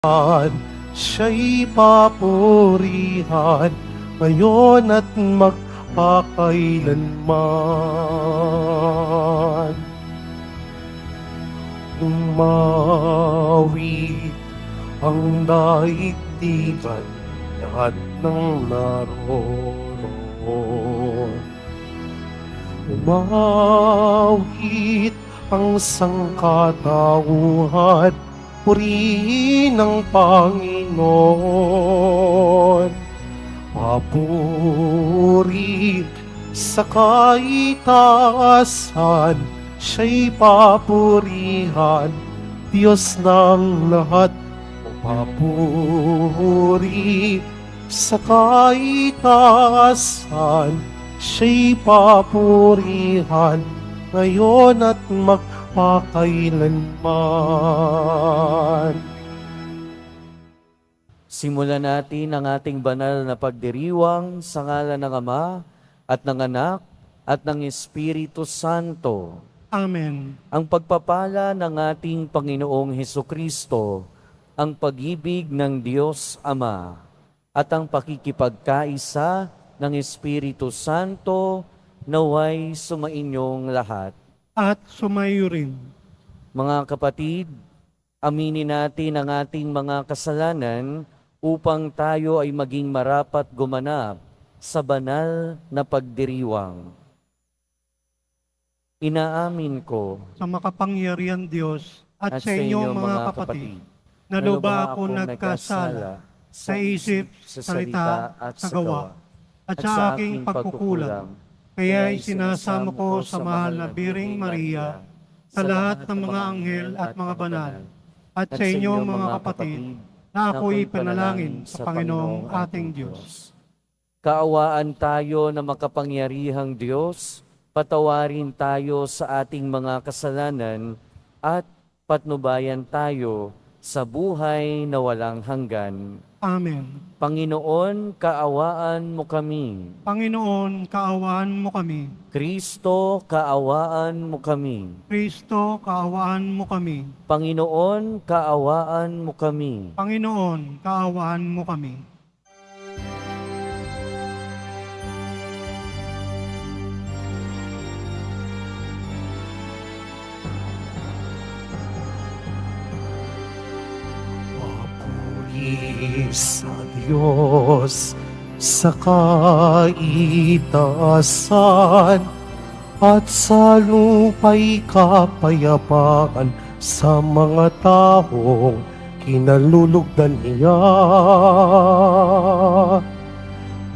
Siya'y papurihan ngayon at magpakailanman. Umawit ang daigdigan, lahat ng naroroon. Umawit ang sangkatauhan, purihin ang Panginoon. Papuri sa kaitaasan, siya'y papurihan, Diyos ng lahat. Papuri sa kaitaasan, siya'y papurihan ngayon at magpakailanman. Simulan natin ang ating banal na pagdiriwang sa ngalan ng Ama at ng Anak at ng Espiritu Santo. Amen. Ang pagpapala ng ating Panginoong Hesukristo, ang pag-ibig ng Diyos Ama, at ang pakikipagkaisa ng Espiritu Santo naway sumainyong lahat. At sumayo rin. Mga kapatid, aminin natin ang ating mga kasalanan upang tayo ay maging marapat gumanap sa banal na pagdiriwang. Inaamin ko Sa makapangyarihan Diyos at sa inyong mga kapatid, na lubha ako nagkasala sa isip, sa salita at sa gawa, at sa aking pagkukulang. Kaya isinasamo ko sa mahal na Biring Maria, sa lahat ng mga anghel at mga banal, at sa inyong mga kapatid, na ako'y panalangin sa Panginoong ating Diyos. Kaawaan tayo na makapangyarihang Diyos, patawarin tayo sa ating mga kasalanan at patnubayan tayo sa buhay na walang hanggan. Amen. Panginoon, kaawaan mo kami. Panginoon, kaawaan mo kami. Kristo, kaawaan mo kami. Kristo, kaawaan mo kami. Panginoon, kaawaan mo kami. Panginoon, kaawaan mo kami. Sa Diyos sa kaitaasan at sa lupa'y kapayapaan sa mga taong kinalulugdan niya.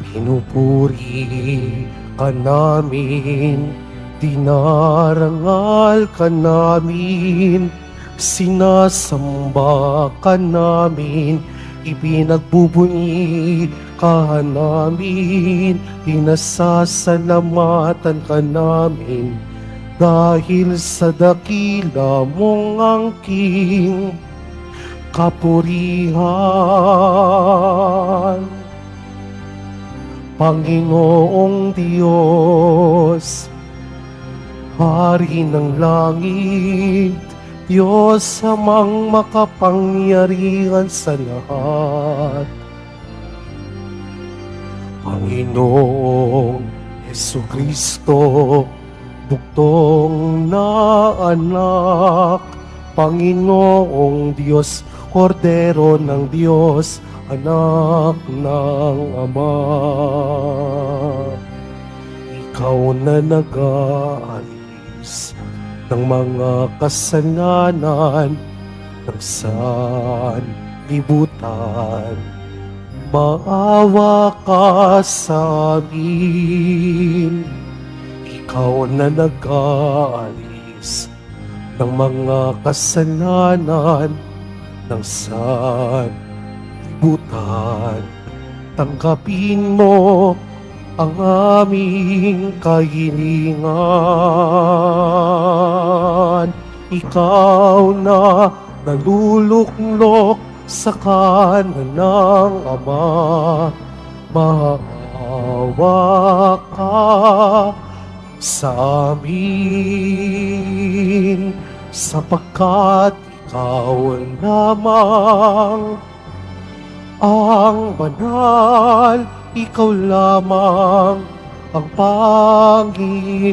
Pinupuri ka namin, dinarangal ka namin, sinasamba ka namin, ipinagbubunyi ka namin, pinasasalamatan ka namin, dahil sa dakila mong angking kapurihan. Panginoong Diyos, Hari ng langit, Diyos amang makapangyarihan sa lahat. Panginoong Hesukristo, buktong na anak, Panginoong Diyos, Kordero ng Diyos, anak ng Ama. Ikaw na nag-aalis ng mga kasalanan ng sanlibutan. Maawa ka sa amin. Ikaw na nag-aalis ng mga kasalanan ng sanlibutan. Tanggapin mo ang aming kahilingan. Ikaw na naluluklok sa kanan ng Ama, maawa ka sa amin, sapagkat ikaw lamang ang banal, ikaw lamang ang Panginoon.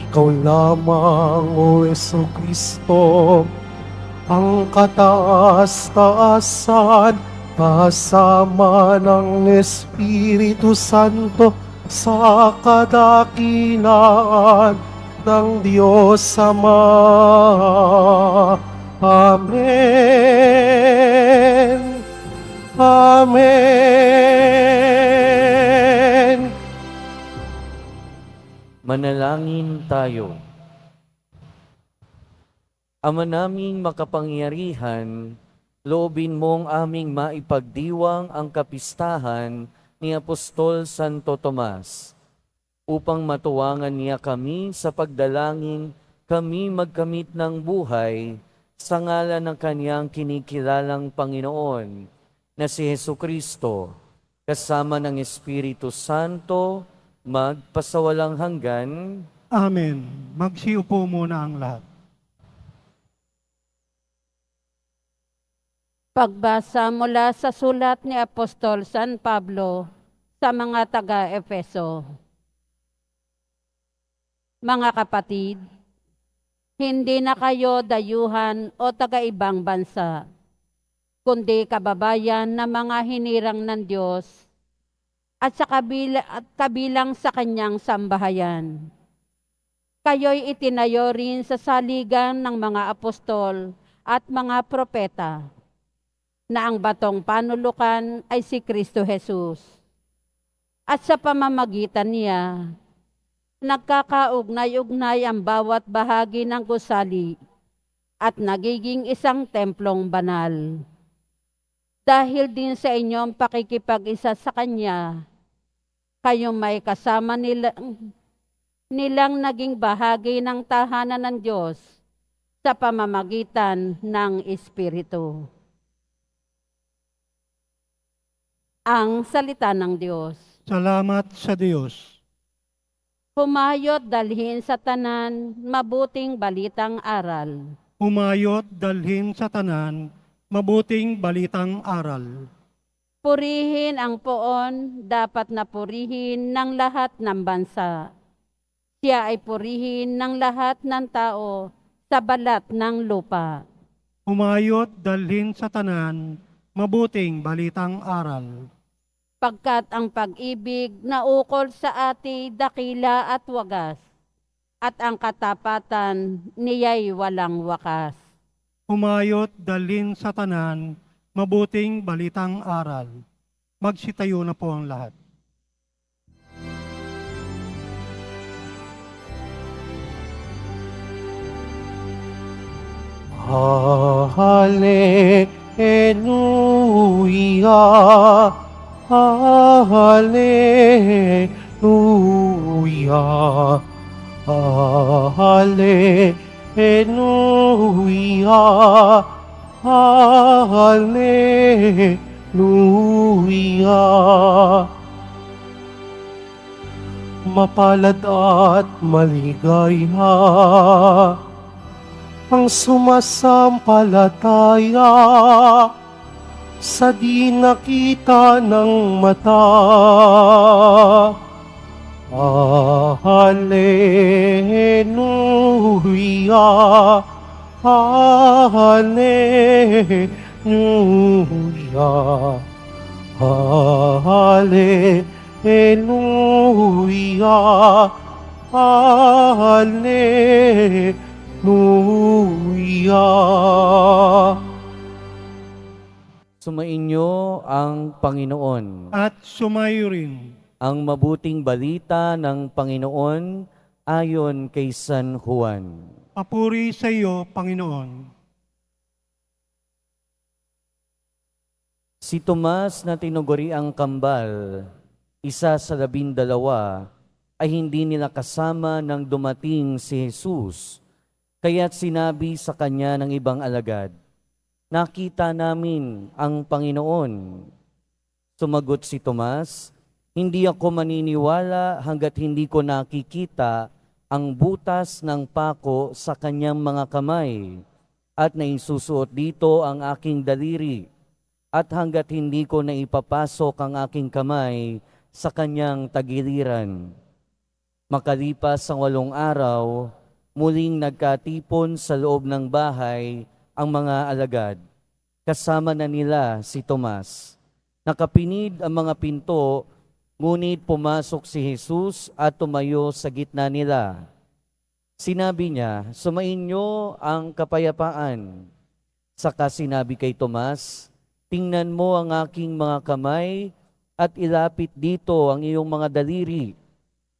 Ikaw lamang, O Jesucristo, ang kataas-taasan, kasama ng Espiritu Santo sa kadakilaan ng Diyos Ama. Amen. Amen. Manalangin tayo. Ama naming makapangyarihan, loobin mong aming maipagdiwang ang kapistahan ni Apostol Santo Tomas, upang matuwangan niya kami sa pagdalangin kami magkamit ng buhay sa ngalan ng kanyang kinikilalang Panginoon na si Jesucristo, kasama ng Espiritu Santo, magpasawalang hanggan. Amen. Magsiupo muna ang lahat. Pagbasa mula sa sulat ni Apostol San Pablo sa mga taga-Efeso. Mga kapatid, hindi na kayo dayuhan o taga-ibang bansa, kundi kababayan na mga hinirang ng Diyos at kabilang sa kanyang sambahayan. Kayo'y itinayo rin sa saligan ng mga apostol at mga propeta, na ang batong panulukan ay si Kristo Jesus. At sa pamamagitan niya, nagkakaugnay-ugnay ang bawat bahagi ng gusali at nagiging isang templong banal. Dahil din sa inyong pakikipag-isa sa Kanya, kayong may kasama nilang naging bahagi ng tahanan ng Diyos sa pamamagitan ng Espiritu. Ang salita ng Diyos. Salamat sa Diyos. Humayot dalhin sa tanan, mabuting balitang aral. Humayot dalhin sa tanan, mabuting balitang aral. Purihin ang poon, dapat na purihin ng lahat ng bansa. Siya ay purihin ng lahat ng tao sa balat ng lupa. Humayot dalhin sa tanan, mabuting balitang aral. Pagkat ang pag-ibig na ukol sa ati dakila at wagas, at ang katapatan niya'y walang wakas. Humayot dalhin sa tanan, mabuting balitang aral. Magsitayo na po ang lahat. Hallelujah. Hallelujah. Hallelujah. Hallelujah. Mapalad at maligaya ang sumasampalataya sa di nakita ng mata. Hallelujah. Hallelujah. Hallelujah. Hallelujah. Sumainyo ang Panginoon. At sumayo rin. Ang mabuting balita ng Panginoon ayon kay San Juan. Papuri sa iyo, Panginoon. Si Tomas na tinuguri ang kambal, isa sa 12, ay hindi nila kasama nang dumating si Jesus. Kaya't sinabi sa kanya ng ibang alagad, "Nakita namin ang Panginoon." Sumagot si Tomas, "Hindi ako maniniwala hanggat hindi ko nakikita ang butas ng pako sa kanyang mga kamay, at naisusuot dito ang aking daliri, at hanggat hindi ko na ipapasok ang aking kamay sa kanyang tagiliran. Makalipas ang 8 araw, muling nagkatipon sa loob ng bahay ang mga alagad. Kasama na nila si Tomas. Nakapinid ang mga pinto, ngunit pumasok si Jesus at tumayo sa gitna nila. Sinabi niya, "Sumainyo ang kapayapaan." Saka sinabi kay Tomas, "Tingnan mo ang aking mga kamay at ilapit dito ang iyong mga daliri.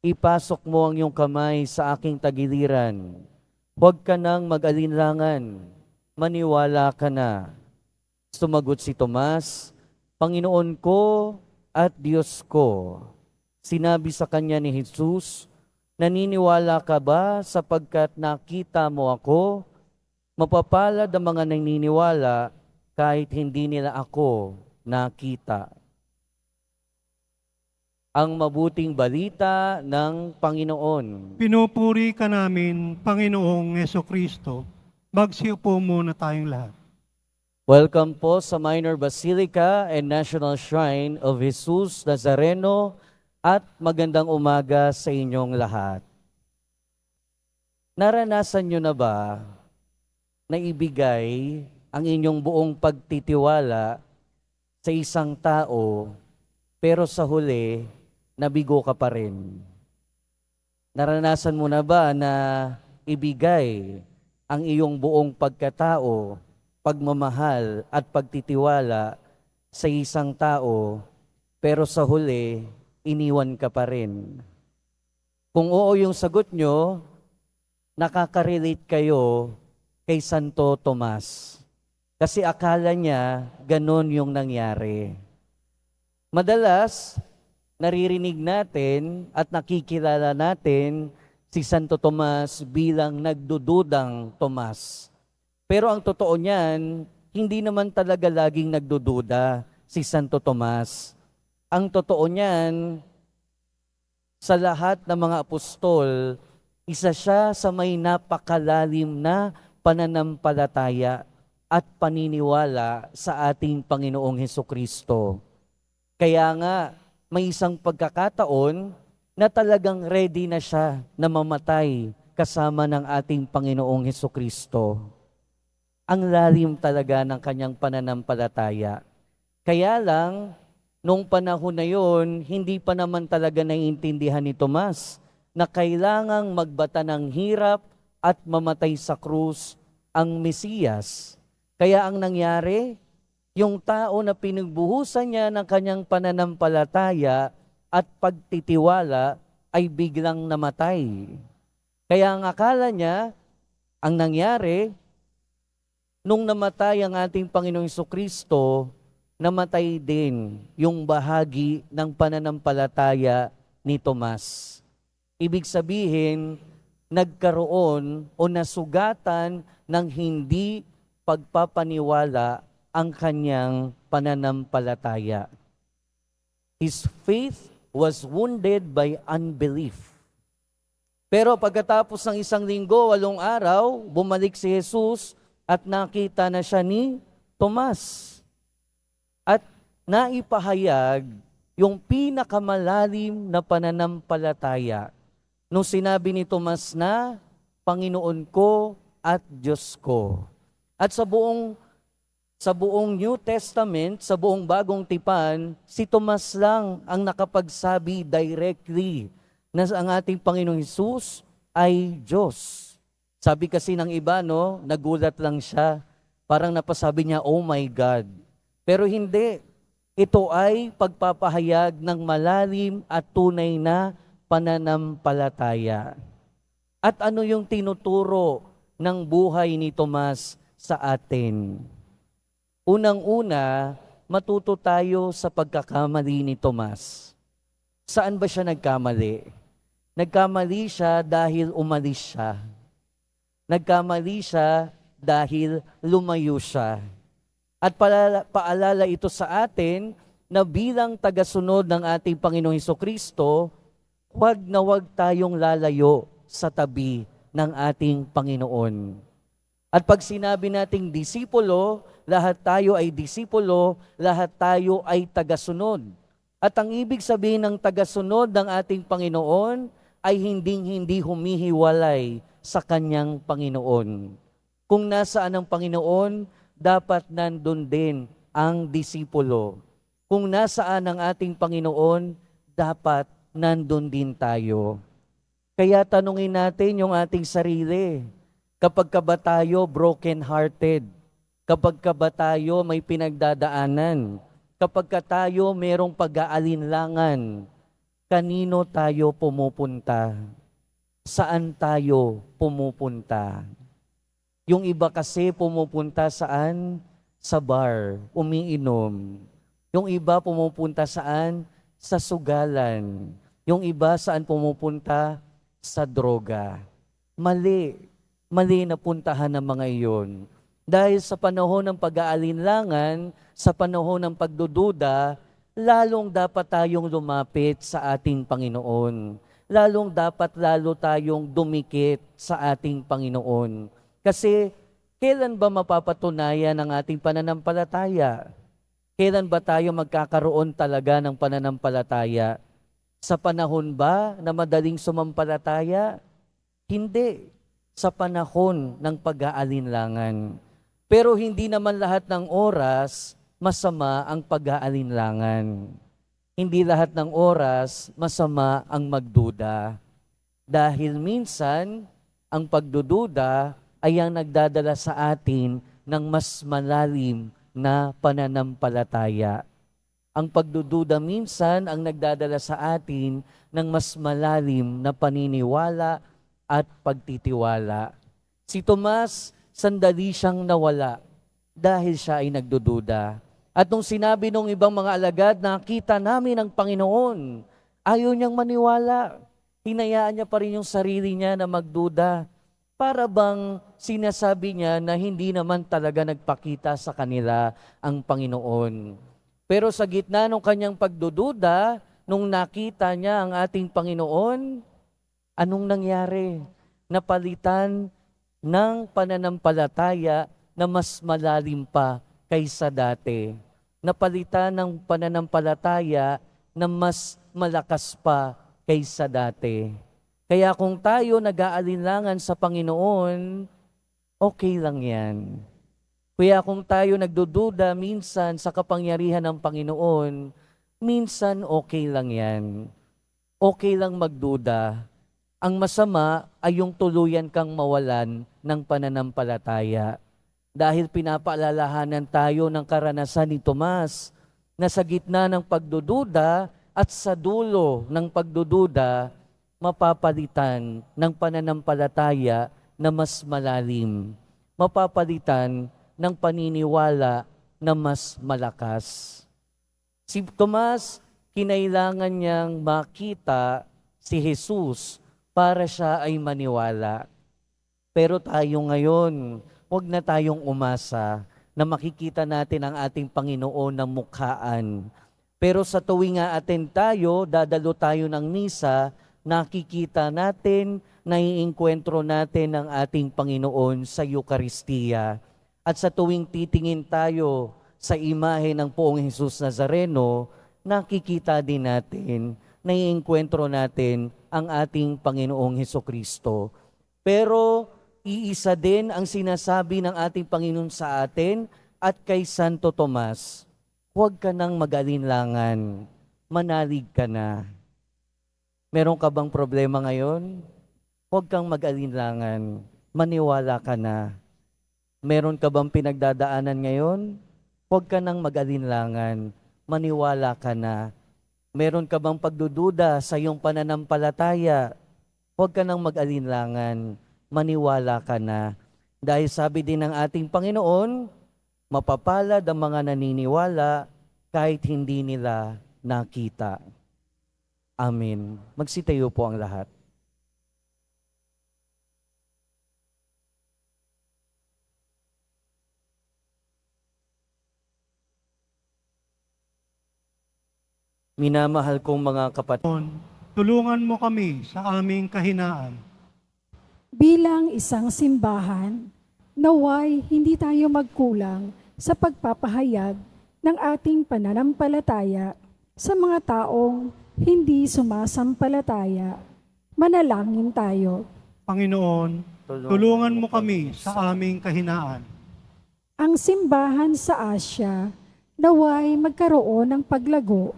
Ipasok mo ang iyong kamay sa aking tagiliran. Huwag ka nang mag-alinlangan, maniwala ka na." Sumagot si Tomas, "Panginoon ko at Diyos ko." Sinabi sa kanya ni Jesus, "Naniniwala ka ba sapagkat nakita mo ako? Mapapalad ang mga naniniwala kahit hindi nila ako nakita." Ang mabuting balita ng Panginoon. Pinupuri ka namin, Panginoong Hesukristo. Magsiupo muna tayong lahat. Welcome po sa Minor Basilica and National Shrine of Jesus Nazareno at magandang umaga sa inyong lahat. Naranasan nyo na ba na ibigay ang inyong buong pagtitiwala sa isang tao pero sa huli, nabigo ka pa rin? Naranasan mo na ba na ibigay ang iyong buong pagkatao, pagmamahal at pagtitiwala sa isang tao, pero sa huli, iniwan ka pa rin? Kung oo yung sagot nyo, nakaka-relate kayo kay Santo Tomas. Kasi akala niya, ganon yung nangyari. Madalas, naririnig natin at nakikilala natin si Santo Tomas bilang nagdududang Tomas. Pero ang totoo niyan, hindi naman talaga laging nagdududa si Santo Tomas. Ang totoo niyan, sa lahat ng mga apostol, isa siya sa may napakalalim na pananampalataya at paniniwala sa ating Panginoong Hesukristo. Kaya nga, may isang pagkakataon na talagang ready na siya na mamatay kasama ng ating Panginoong Hesukristo. Ang lalim talaga ng kanyang pananampalataya. Kaya lang, nung panahon na yon, hindi pa naman talaga naiintindihan ni Tomas na kailangang magbata ng hirap at mamatay sa krus ang Mesiyas. Kaya ang nangyari, yung tao na pinagbuhusan niya ng kanyang pananampalataya at pagtitiwala ay biglang namatay. Kaya ang akala niya, ang nangyari, nung namatay ang ating Panginoong Hesukristo, namatay din yung bahagi ng pananampalataya ni Tomas. Ibig sabihin, nagkaroon o nasugatan ng hindi pagpapaniwala ang kanyang pananampalataya. His faith was wounded by unbelief. Pero pagkatapos ng 1 linggo, 8 araw, bumalik si Jesus at nakita na siya ni Tomas. At naipahayag yung pinakamalalim na pananampalataya nung sinabi ni Tomas na, "Panginoon ko at Diyos ko." At sa buong New Testament, sa buong Bagong Tipan, si Tomas lang ang nakapagsabi directly na ang ating Panginoong Hesus ay Diyos. Sabi kasi ng iba, nagulat lang siya. Parang napasabi niya, "Oh my God." Pero hindi. Ito ay pagpapahayag ng malalim at tunay na pananampalataya. At ano yung tinuturo ng buhay ni Tomas sa atin? Unang-una, matuto tayo sa pagkakamali ni Tomas. Saan ba siya nagkamali? Nagkamali siya dahil umalis siya. Nagkamali siya dahil lumayo siya. At paalala ito sa atin na bilang tagasunod ng ating Panginoong Hesukristo, huwag na huwag tayong lalayo sa tabi ng ating Panginoon. At pag sinabi nating disipulo, lahat tayo ay disipulo, lahat tayo ay tagasunod. At ang ibig sabihin ng tagasunod ng ating Panginoon ay hindi humihiwalay sa kanyang Panginoon. Kung nasaan ang Panginoon, dapat nandun din ang disipulo. Kung nasaan ang ating Panginoon, dapat nandun din tayo. Kaya tanungin natin yung ating sarili. Kapag ka ba tayo broken-hearted? Kapag ka ba tayo may pinagdadaanan? Kapag ka tayo merong pag-aalinlangan? Kanino tayo pumupunta? Saan tayo pumupunta? Yung iba kasi pumupunta saan? Sa bar, umiinom. Yung iba pumupunta saan? Sa sugalan. Yung iba saan pumupunta? Sa droga. Mali. Mali na puntahan ng mga iyon. Dahil sa panahon ng pag-aalinlangan, sa panahon ng pagdududa, lalong dapat tayong lumapit sa ating Panginoon. Lalo tayong dumikit sa ating Panginoon. Kasi kailan ba mapapatunayan ang ating pananampalataya? Kailan ba tayo magkakaroon talaga ng pananampalataya? Sa panahon ba na madaling sumampalataya? Hindi. Sa panahon ng pag-aalinlangan. Pero hindi naman lahat ng oras masama ang pag-aalinlangan. Hindi lahat ng oras masama ang magduda. Dahil minsan, ang pagdududa ay ang nagdadala sa atin ng mas malalim na pananampalataya. Ang pagdududa minsan ang nagdadala sa atin ng mas malalim na paniniwala at pagtitiwala. Si Tomas, sandali siyang nawala dahil siya ay nagdududa. At nung sinabi ng ibang mga alagad, nakita namin ang Panginoon, ayaw niyang maniwala. Hinayaan niya pa rin yung sarili niya na magduda. Para bang sinasabi niya na hindi naman talaga nagpakita sa kanila ang Panginoon. Pero sa gitna ng kanyang pagdududa, nung nakita niya ang ating Panginoon, anong nangyari? Napalitan ng pananampalataya na mas malalim pa kaysa dati. Napalitan ng pananampalataya na mas malakas pa kaysa dati. Kaya kung tayo nag-aalinlangan sa Panginoon, okay lang yan. Kaya kung tayo nagdududa minsan sa kapangyarihan ng Panginoon, minsan okay lang yan. Okay lang magduda. Ang masama ay yung tuluyan kang mawalan ng pananampalataya. Dahil pinapaalalahanan tayo ng karanasan ni Tomas na sa gitna ng pagdududa at sa dulo ng pagdududa, mapapalitan ng pananampalataya na mas malalim. Mapapalitan ng paniniwala na mas malakas. Si Tomas, kinailangan niyang makita si Jesus para siya ay maniwala. Pero tayo ngayon, huwag na tayong umasa na makikita natin ang ating Panginoon ng mukhaan. Pero sa tuwing aaten tayo, dadalo tayo ng misa, nakikita natin, naiengkwentro natin ang ating Panginoon sa Eucharistia. At sa tuwing titingin tayo sa imahe ng Poong Jesus Nazareno, nakikita din natin, naiengkwentro natin ang ating Panginoong Hesukristo. Pero iisa din ang sinasabi ng ating Panginoon sa atin at kay Santo Tomas, huwag ka nang mag-alinlangan, manalig ka na. Meron ka bang problema ngayon? Huwag kang mag-alinlangan, maniwala ka na. Meron ka bang pinagdadaanan ngayon? Huwag ka nang mag-alinlangan, maniwala ka na. Meron ka bang pagdududa sa iyong pananampalataya? Huwag ka nang mag-alinlangan, maniwala ka na. Dahil sabi din ng ating Panginoon, mapapalad ang mga naniniwala kahit hindi nila nakita. Amen. Magsitayo po ang lahat. Minamahal kong mga kapatid, Tulungan mo kami sa aming kahinaan Bilang isang simbahan, naway hindi tayo magkulang sa pagpapahayag ng ating pananampalataya sa mga taong hindi sumasampalataya. Manalangin tayo. Panginoon, tulungan mo kami sa aming kahinaan. Ang simbahan sa Asya, naway magkaroon ng paglago.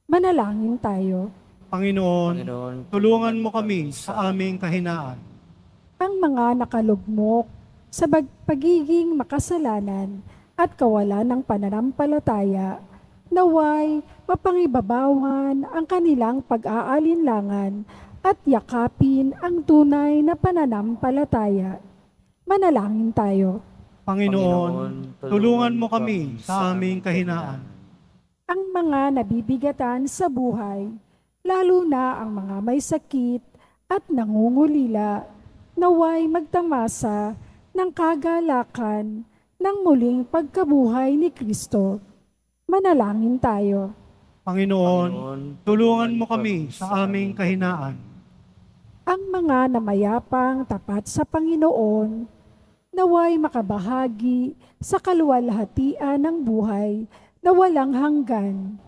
Manalangin tayo. Panginoon, tulungan mo kami sa aming kahinaan. Ang mga nakalugmok sa pagiging makasalanan at kawalan ng pananampalataya, naway mapangibabawan ang kanilang pag-aalinlangan at yakapin ang tunay na pananampalataya. Manalangin tayo. Panginoon, tulungan mo kami sa aming kahinaan. Ang mga nabibigatan sa buhay, lalo na ang mga may sakit at nangungulila, naway magtamasa ng kagalakan ng muling pagkabuhay ni Kristo. Manalangin tayo. Panginoon, tulungan mo kami sa aming kahinaan. Ang mga namayapang tapat sa Panginoon, naway makabahagi sa kaluwalhatian ng buhay na walang hanggan.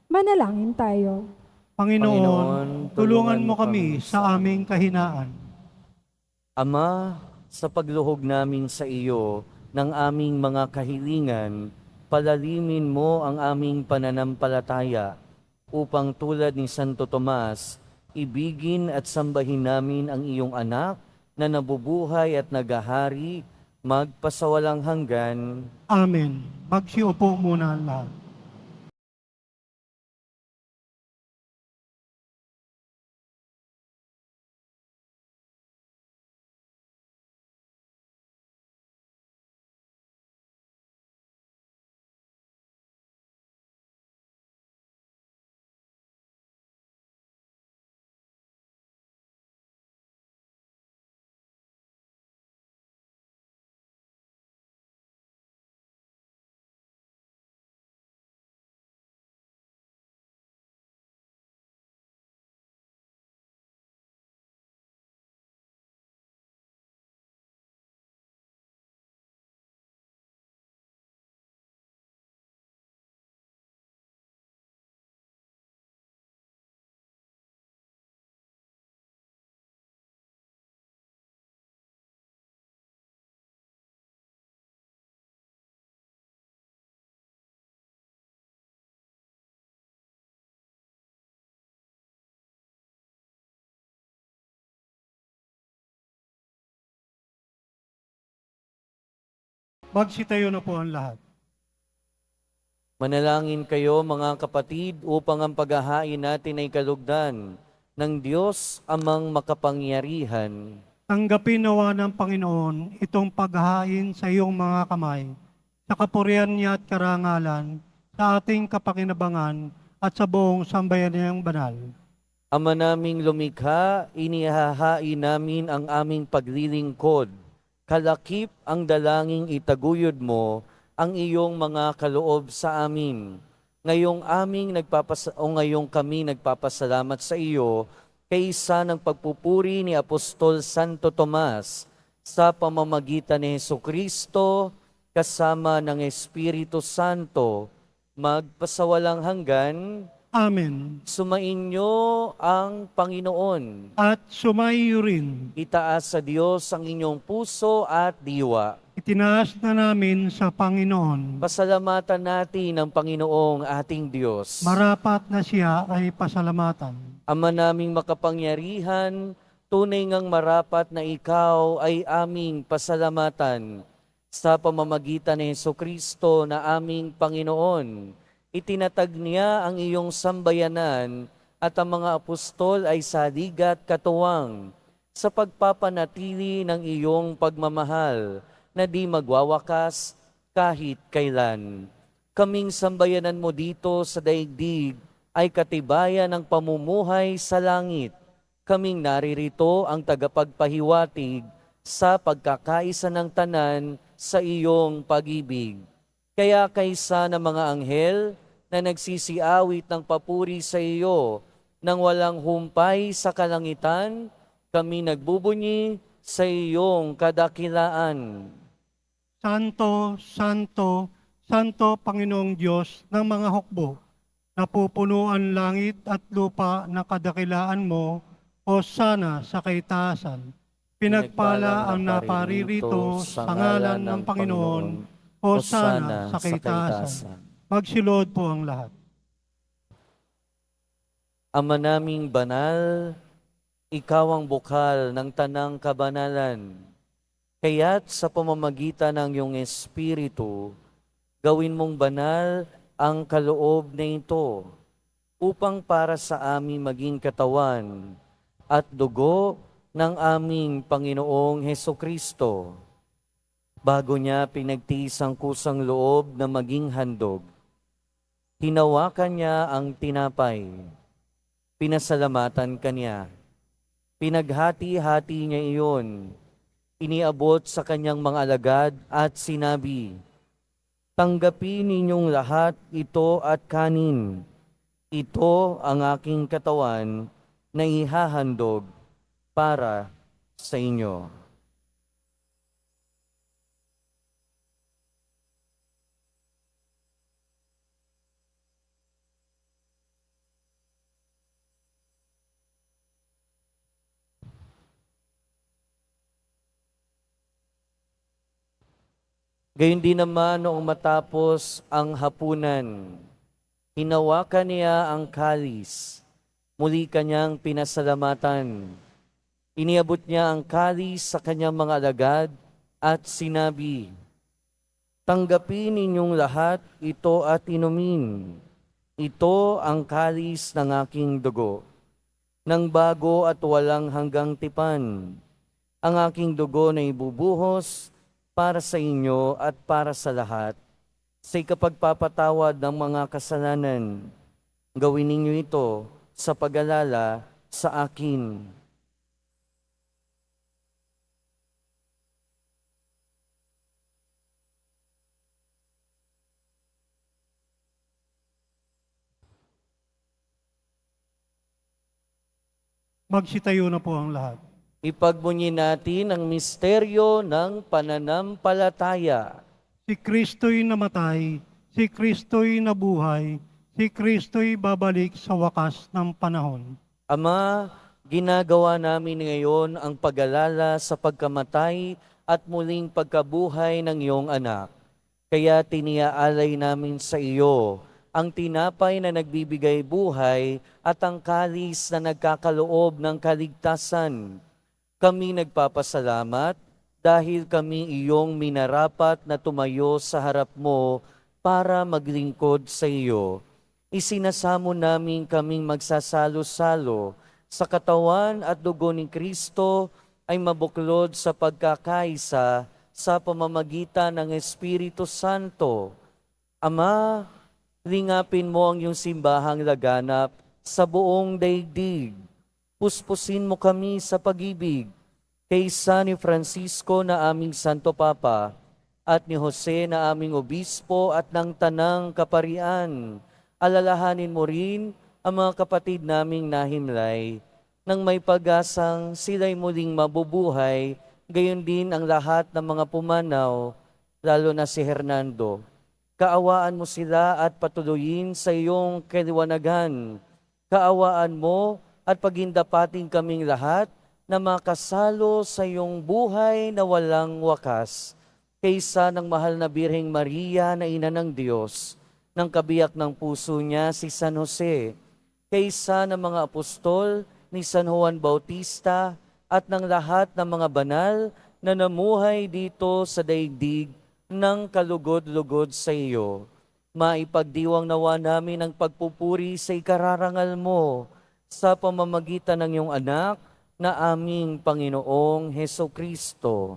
Manalangin tayo. Panginoon, tulungan mo kami sa aming kahinaan. Ama, sa pagluhog namin sa iyo ng aming mga kahilingan, palalimin mo ang aming pananampalataya upang tulad ni Santo Tomas, ibigin at sambahin namin ang iyong anak na nabubuhay at nagahari magpasawalang hanggan. Amen. Magsiupo muna ang lahat. Magsitayo na po ang lahat. Manalangin kayo mga kapatid upang ang paghahain natin ay kalugdan ng Diyos amang makapangyarihan. Tanggapin nawa ng Panginoon itong paghahain sa iyong mga kamay, sa kapurihan niya at karangalan, sa ating kapakinabangan at sa buong sambayan niyang banal. Ama naming lumikha, inihahain namin ang aming paglilingkod. Kalakip ang dalangin itaguyod mo ang iyong mga kaloob sa amin. Ngayong kami nagpapasalamat sa iyo kaysa ng pagpupuri ni Apostol Santo Tomas sa pamamagitan ni Hesukristo kasama ng Espiritu Santo magpasawalang hanggan. Amen. Sumainyo ang Panginoon. At sumayo rin. Itaas sa Diyos ang inyong puso at diwa. Itinaas na namin sa Panginoon. Pasalamatan natin ang Panginoong ating Diyos. Marapat na siya ay pasalamatan. Ama naming makapangyarihan, tunay ngang marapat na ikaw ay aming pasalamatan. Sa pamamagitan ni Hesukristo na aming Panginoon, itinatag niya ang iyong sambayanan at ang mga apostol ay saligat katuwang sa pagpapanatili ng iyong pagmamahal na di magwawakas kahit kailan. Kaming sambayanan mo dito sa daigdig ay katibayan ng pamumuhay sa langit. Kaming naririto ang tagapagpahiwatig sa pagkakaisa ng tanan sa iyong pag-ibig. Kaya kaysa ng mga anghel na nagsisiawit ng papuri sa iyo nang walang humpay sa kalangitan, kami nagbubunyi sa iyong kadakilaan. Santo, Santo, Santo Panginoong Diyos ng mga hukbo, napupunuan langit at lupa na kadakilaan mo, o sana sa kaitaasan. Pinagpala ang naparirito sa ngalan ng Panginoon, o sana sa kaitaasan. Magsilod po ang lahat. Ama naming banal, ikaw ang bukal ng tanang kabanalan. Kaya't sa pamamagitan ng iyong Espiritu, gawin mong banal ang kaloob na ito upang para sa amin maging katawan at dugo ng aming Panginoong Hesukristo. Bago niya pinagtiis ang kusang loob na maging handog, hinawakan niya ang tinapay, pinasalamatan kanya, pinaghati-hati niya iyon, iniabot sa kanyang mga alagad at sinabi, "Tanggapin ninyong lahat ito at kanin. Ito ang aking katawan na ihahandog para sa inyo." Gayon din naman noong matapos ang hapunan, hinawakan niya ang kalis, muli kanyang pinasalamatan. Iniabot niya ang kalis sa kanyang mga alagad at sinabi, "Tanggapin ninyong lahat ito at inumin. Ito ang kalis ng aking dugo, ng bago at walang hanggang tipan. Ang aking dugo na ibubuhos para sa inyo at para sa lahat, sa ikapagpapatawad ng mga kasalanan. Gawin ninyo ito sa pag-alala sa akin." Magsitayo na po ang lahat. Ipagbunyi natin ang misteryo ng pananampalataya. Si Kristo'y namatay, si Kristo'y nabuhay, si Kristo'y babalik sa wakas ng panahon. Ama, ginagawa namin ngayon ang pag-alala sa pagkamatay at muling pagkabuhay ng iyong anak. Kaya tiniaalay namin sa iyo ang tinapay na nagbibigay buhay at ang kalis na nagkakaloob ng kaligtasan. Kami nagpapasalamat dahil kami iyong minarapat na tumayo sa harap mo para maglingkod sa iyo. Isinasamo namin kaming magsasalo-salo sa katawan at dugo ni Kristo ay mabuklod sa pagkakaisa sa pamamagitan ng Espiritu Santo. Ama, lingapin mo ang iyong simbahang laganap sa buong daigdig. Puspusin mo kami sa pag-ibig kay San Francisco na aming Santo Papa at ni Jose na aming Obispo at ng Tanang Kaparian. Alalahanin mo rin ang mga kapatid naming nahimlay nang may pag-asang sila'y muling mabubuhay, gayon din ang lahat ng mga pumanaw, lalo na si Hernando. Kaawaan mo sila at patuloyin sa iyong kaliwanagan. Kaawaan mo at pagindapating kaming lahat na makasalo sa iyong buhay na walang wakas. Kaysa ng mahal na Birheng Maria na Ina ng Diyos, ng kabiyak ng puso niya si San Jose, kaysa ng mga apostol ni San Juan Bautista at ng lahat ng mga banal na namuhay dito sa daigdig ng kalugod-lugod sa iyo. Maipagdiwang nawa namin ang pagpupuri sa ikararangal mo sa pamamagitan ng iyong anak na aming Panginoong Hesukristo.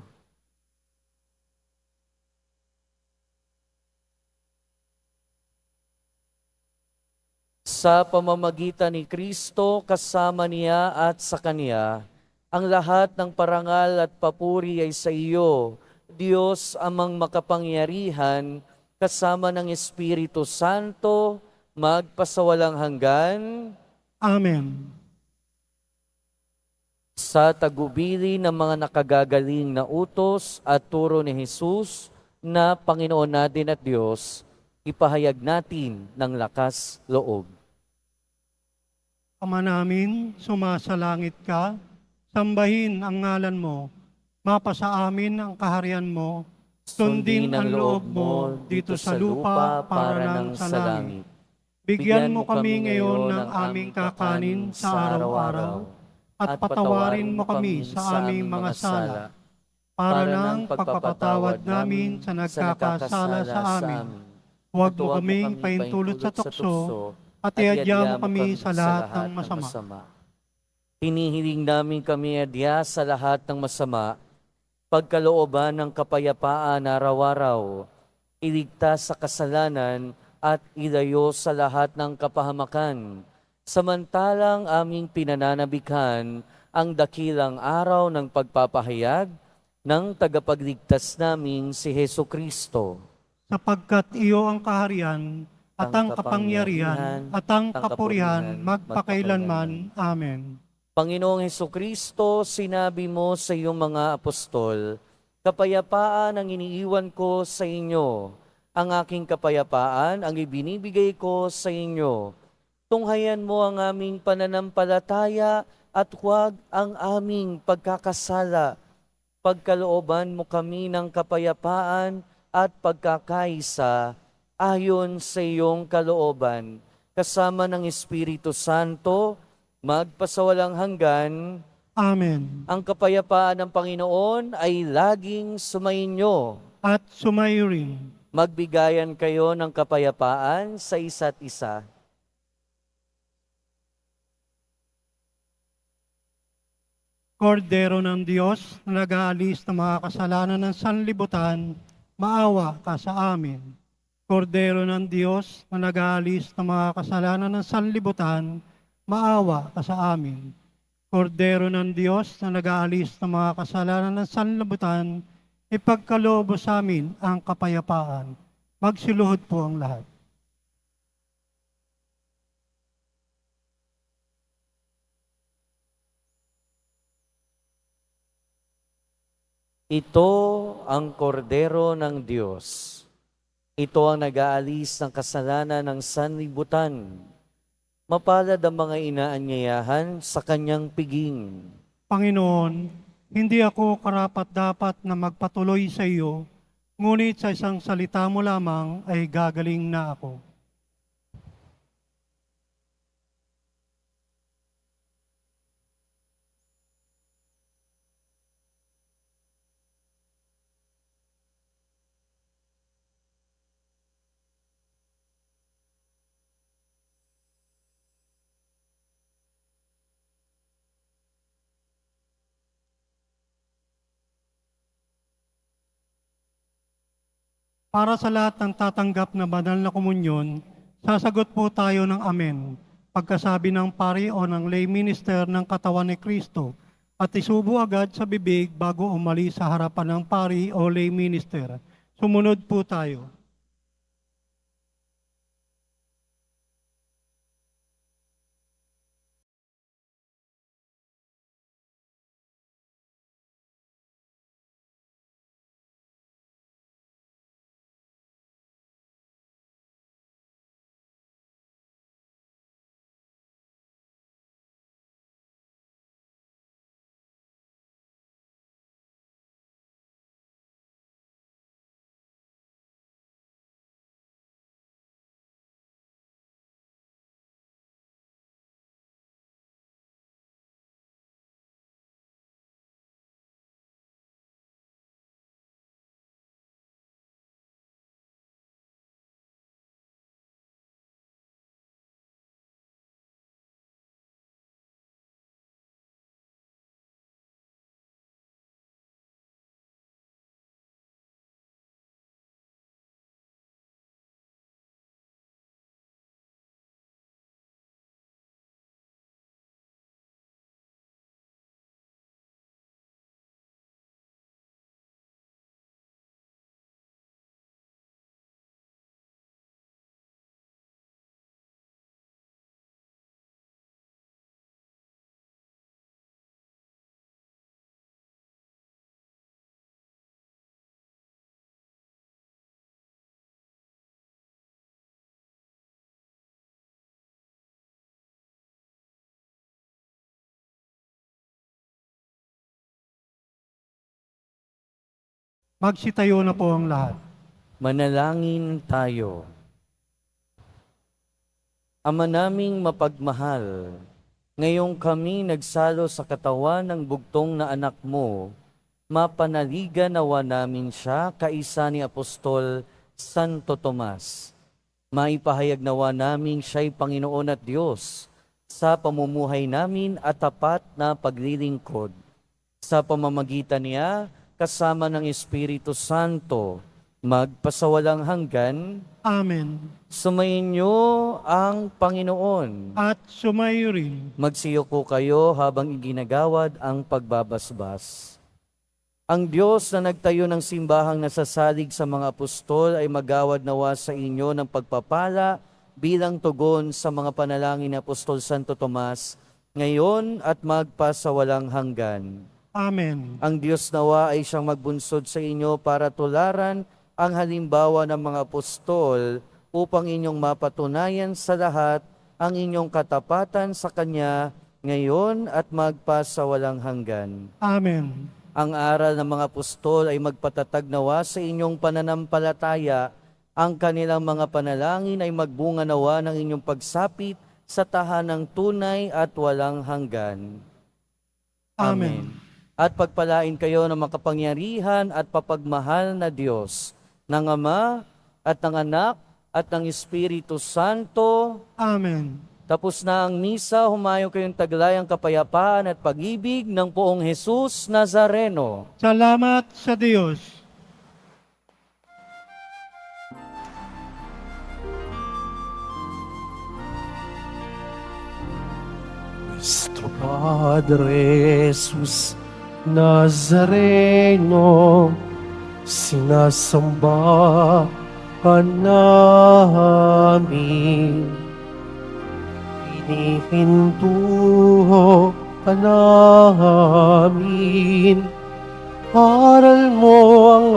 Sa pamamagitan ni Kristo, kasama niya at sa Kanya, ang lahat ng parangal at papuri ay sa iyo, Diyos amang makapangyarihan, kasama ng Espiritu Santo, magpasawalang hanggan. Amen. sa tagubili ng mga nakagagaling na utos at turo ni Jesus na Panginoon natin at Diyos, ipahayag natin ng lakas loob. Ama namin, sumasalangit ka, sambahin ang ngalan mo, mapasa amin ang kaharian mo, sundin ang loob mo dito sa lupa para ng sa langit. Bigyan mo kami ngayon ng aming kakanin sa araw-araw, at patawarin mo kami sa aming mga sala, para ng pagpapatawad namin sa nagkakasala sa amin. Huwag mo kaming paintulot sa tukso, at iadya mo kami sa lahat ng masama. Hinihiling namin kami adya sa lahat ng masama, pagkalooban ng kapayapaan araw-araw, iligtas sa kasalanan at ilayo sa lahat ng kapahamakan, samantalang aming pinananabikhan ang dakilang araw ng pagpapahayag ng tagapagligtas naming si Hesu Kristo. Sapagkat iyo ang kaharian, at ang kapangyarihan, at ang kapurihan, magpakailanman. Amen. Panginoong Hesu Kristo, sinabi mo sa iyong mga apostol, kapayapaan ang iniiwan ko sa inyo, ang aking kapayapaan ang ibinibigay ko sa inyo. Tunghayan mo ang aming pananampalataya at huwag ang aming pagkakasala. Pagkalooban mo kami ng kapayapaan at pagkakaisa ayon sa iyong kalooban, kasama ng Espiritu Santo, magpasawalang hanggan. Amen. Ang kapayapaan ng Panginoon ay laging sumainyo. At sumayo rin. Magbigayan kayo ng kapayapaan sa isa't isa. Kordero ng Diyos na nag-aalis ng mga kasalanan ng sanlibutan, maawa ka sa amin. Kordero ng Diyos na nag-aalis ng mga kasalanan ng sanlibutan, maawa ka sa amin. Kordero ng Diyos na nag-aalis ng mga kasalanan ng sanlibutan, ipagkaloob sa amin ang kapayapaan. Magsiluhod po ang lahat. Ito ang kordero ng Diyos. Ito ang nag-aalis ng kasalanan ng sanlibutan. Mapalad ang mga inaanyayahan sa kanyang piging. Panginoon, hindi ako karapat-dapat na magpatuloy sa iyo, ngunit sa isang salita mo lamang ay gagaling na ako. Para sa lahat ng tatanggap na banal na komunyon, sasagot po tayo ng Amen. Pagkasabi ng pari o ng lay minister ng katawan ni Kristo, at isubo agad sa bibig bago umalis sa harapan ng pari o lay minister. Sumunod po tayo. Magsitayo na po ang lahat. Manalangin tayo. Ama naming mapagmahal, ngayong kami nagsalo sa katawan ng bugtong na anak mo, mapanaligan nawa namin siya kaisa ni Apostol Santo Tomas. Maipahayag nawa namin siya'y Panginoon at Diyos sa pamumuhay namin at tapat na paglilingkod. Sa pamamagitan niya, kasama ng Espiritu Santo, magpasawalang hanggan. Amen. Sumayin niyo ang Panginoon. At sumayo rin. Magsiyoko kayo habang iginagawad ang pagbabasbas. Ang Diyos na nagtayo ng simbahang nasasalig sa mga apostol ay magawad nawa sa inyo ng pagpapala bilang tugon sa mga panalangin ni Apostol Santo Tomas, ngayon at magpasawalang hanggan. Amen. Ang Diyos nawa ay siyang magbunsod sa inyo para tularan ang halimbawa ng mga apostol upang inyong mapatunayan sa lahat ang inyong katapatan sa Kanya ngayon at magpasawalang hanggan. Amen. Ang aral ng mga apostol ay magpatatag nawa sa inyong pananampalataya. Ang kanilang mga panalangin ay magbunga nawa ng inyong pagsapit sa tahanang tunay at walang hanggan. Amen. At pagpalain kayo ng makapangyarihan at papagmahal na Diyos, ng Ama at ng Anak at ng Espiritu Santo. Amen. Tapos na ang misa, humayo kayong taglayang kapayapaan at pag-ibig ng Poong Jesus Nazareno. Salamat sa Diyos. Nuestro Padre Jesus Nazareno, sinasamba ka namin. Pinihintuho ka namin. Aral mo ang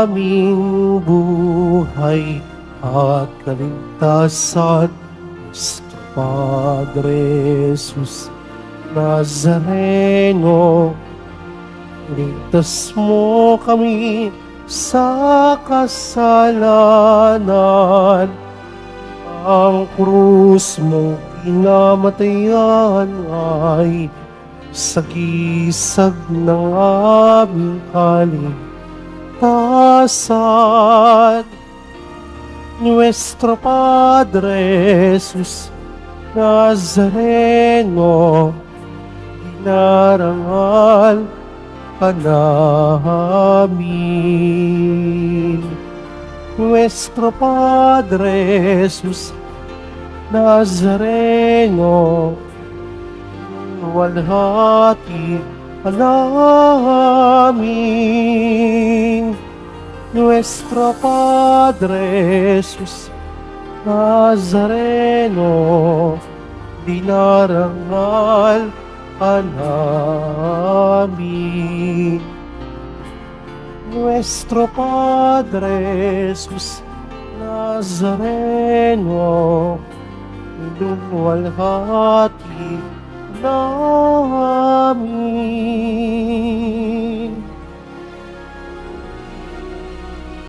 aming buhay at kaligtasan. Nuestro Padre Jesus Nazareno, ligtas mo kami sa kasalanan. Ang krus mong pinamatayan ay sagisag ng aming kaligtasan. Nuestro Padre Jesus Nazareno, dinarangal ka namin. Nuestro Padre Jesus Nazareno, walhati ka namin. Nuestro Padre Jesus Nazareno, dinarangal ka namin. Nuestro Padre Jesus Nazareno, iluwalhati namin.